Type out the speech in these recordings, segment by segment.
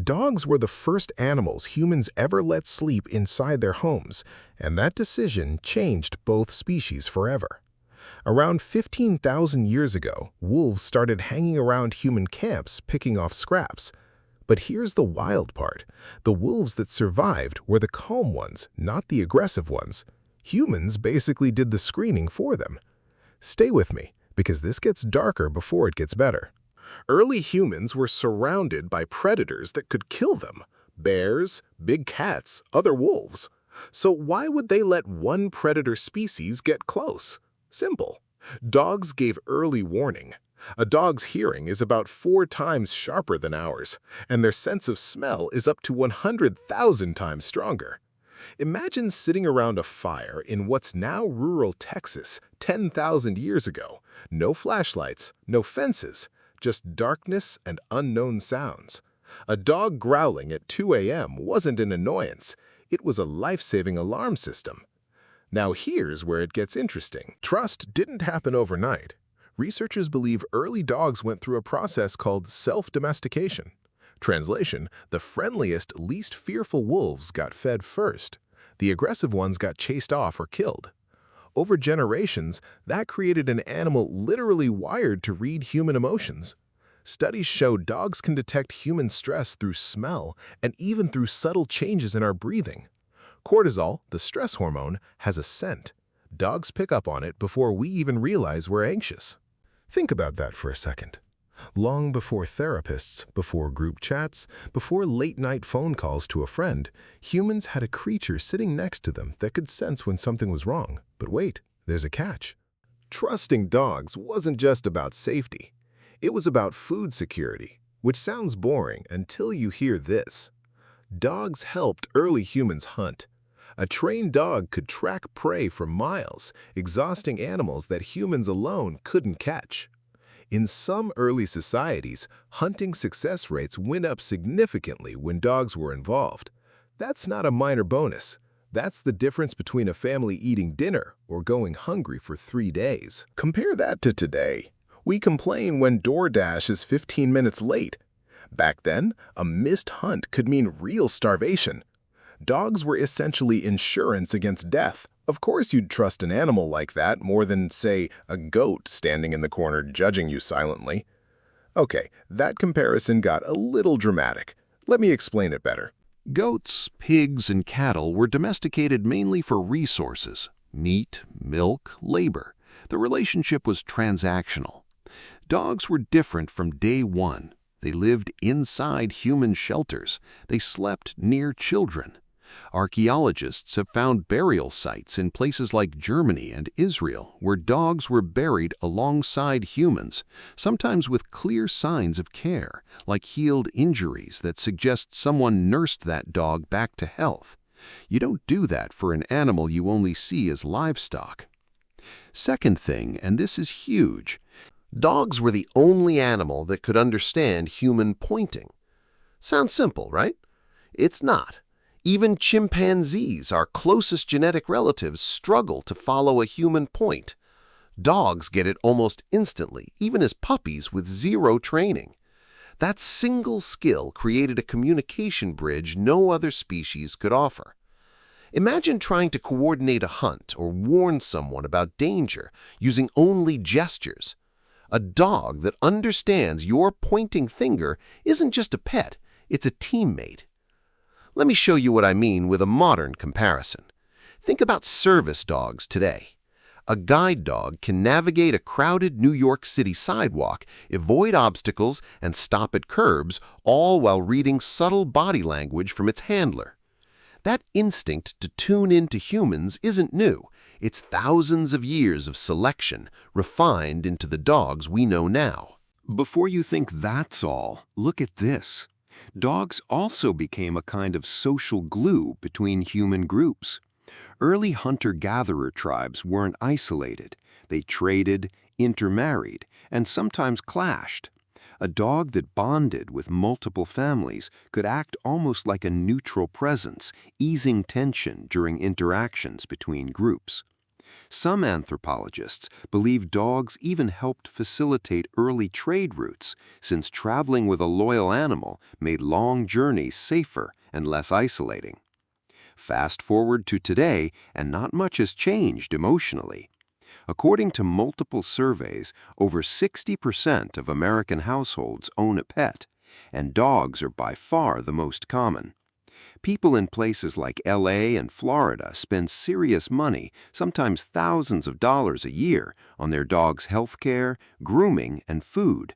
Dogs were the first animals humans ever let sleep inside their homes, and that decision changed both species forever. Around 15,000 years ago, wolves started hanging around human camps picking off scraps. But here's the wild part. The wolves that survived were the calm ones, not the aggressive ones. Humans basically did the screening for them. Stay with me, because this gets darker before it gets better. Early humans were surrounded by predators that could kill them. Bears, big cats, other wolves. So why would they let one predator species get close? Simple. Dogs gave early warning. A dog's hearing is about 4 times sharper than ours, and their sense of smell is up to 100,000 times stronger. Imagine sitting around a fire in what's now rural Texas 10,000 years ago. No flashlights, no fences, just darkness and unknown sounds. A dog growling at 2 a.m. wasn't an annoyance. It was a life-saving alarm system. Now here's where it gets interesting. Trust didn't happen overnight. Researchers believe early dogs went through a process called self-domestication. Translation: the friendliest, least fearful wolves got fed first. The aggressive ones got chased off or killed. Over generations, that created an animal literally wired to read human emotions. Studies show dogs can detect human stress through smell and even through subtle changes in our breathing. Cortisol, the stress hormone, has a scent. Dogs pick up on it before we even realize we're anxious. Think about that for a second. Long before therapists, before group chats, before late-night phone calls to a friend, humans had a creature sitting next to them that could sense when something was wrong. But wait, there's a catch. Trusting dogs wasn't just about safety. It was about food security, which sounds boring until you hear this. Dogs helped early humans hunt. A trained dog could track prey for miles, exhausting animals that humans alone couldn't catch. In some early societies, hunting success rates went up significantly when dogs were involved. That's not a minor bonus. That's the difference between a family eating dinner or going hungry for 3 days. Compare that to today. We complain when DoorDash is 15 minutes late. Back then, a missed hunt could mean real starvation. Dogs were essentially insurance against death. Of course you'd trust an animal like that more than, say, a goat standing in the corner judging you silently. Okay, that comparison got a little dramatic. Let me explain it better. Goats, pigs, and cattle were domesticated mainly for resources: meat, milk, labor. The relationship was transactional. Dogs were different from day one. They lived inside human shelters. They slept near children. Archaeologists have found burial sites in places like Germany and Israel where dogs were buried alongside humans, sometimes with clear signs of care, like healed injuries that suggest someone nursed that dog back to health. You don't do that for an animal you only see as livestock. Second thing, and this is huge, dogs were the only animal that could understand human pointing. Sounds simple, right? It's not. Even chimpanzees, our closest genetic relatives, struggle to follow a human point. Dogs get it almost instantly, even as puppies with zero training. That single skill created a communication bridge no other species could offer. Imagine trying to coordinate a hunt or warn someone about danger using only gestures. A dog that understands your pointing finger isn't just a pet, it's a teammate. Let me show you what I mean with a modern comparison. Think about service dogs today. A guide dog can navigate a crowded New York City sidewalk, avoid obstacles, and stop at curbs, all while reading subtle body language from its handler. That instinct to tune into humans isn't new. It's thousands of years of selection refined into the dogs we know now. Before you think that's all, look at this. Dogs also became a kind of social glue between human groups. Early hunter-gatherer tribes weren't isolated. They traded, intermarried, and sometimes clashed. A dog that bonded with multiple families could act almost like a neutral presence, easing tension during interactions between groups. Some anthropologists believe dogs even helped facilitate early trade routes, since traveling with a loyal animal made long journeys safer and less isolating. Fast forward to today, and not much has changed emotionally. According to multiple surveys, over 60% of American households own a pet, and dogs are by far the most common. People in places like LA and Florida spend serious money, sometimes thousands of dollars a year, on their dog's health care, grooming, and food.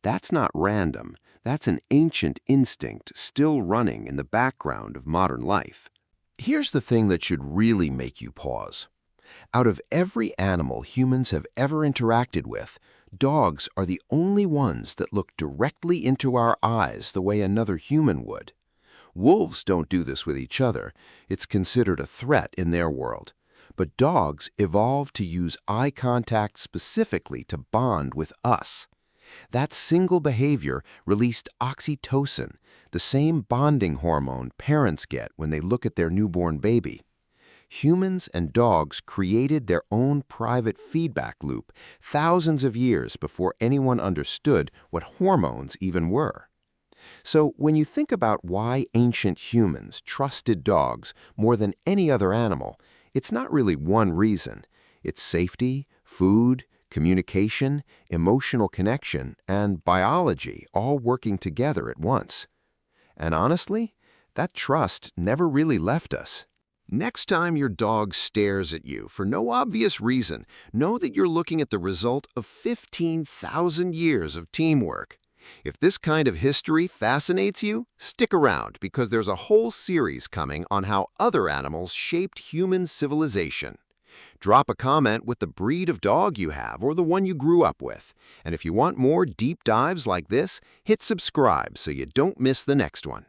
That's not random. That's an ancient instinct still running in the background of modern life. Here's the thing that should really make you pause. Out of every animal humans have ever interacted with, dogs are the only ones that look directly into our eyes the way another human would. Wolves don't do this with each other. It's considered a threat in their world. But dogs evolved to use eye contact specifically to bond with us. That single behavior released oxytocin, the same bonding hormone parents get when they look at their newborn baby. Humans and dogs created their own private feedback loop thousands of years before anyone understood what hormones even were. So when you think about why ancient humans trusted dogs more than any other animal, it's not really one reason. It's safety, food, communication, emotional connection, and biology all working together at once. And honestly, that trust never really left us. Next time your dog stares at you for no obvious reason, know that you're looking at the result of 15,000 years of teamwork. If this kind of history fascinates you, stick around because there's a whole series coming on how other animals shaped human civilization. Drop a comment with the breed of dog you have or the one you grew up with. And if you want more deep dives like this, hit subscribe so you don't miss the next one.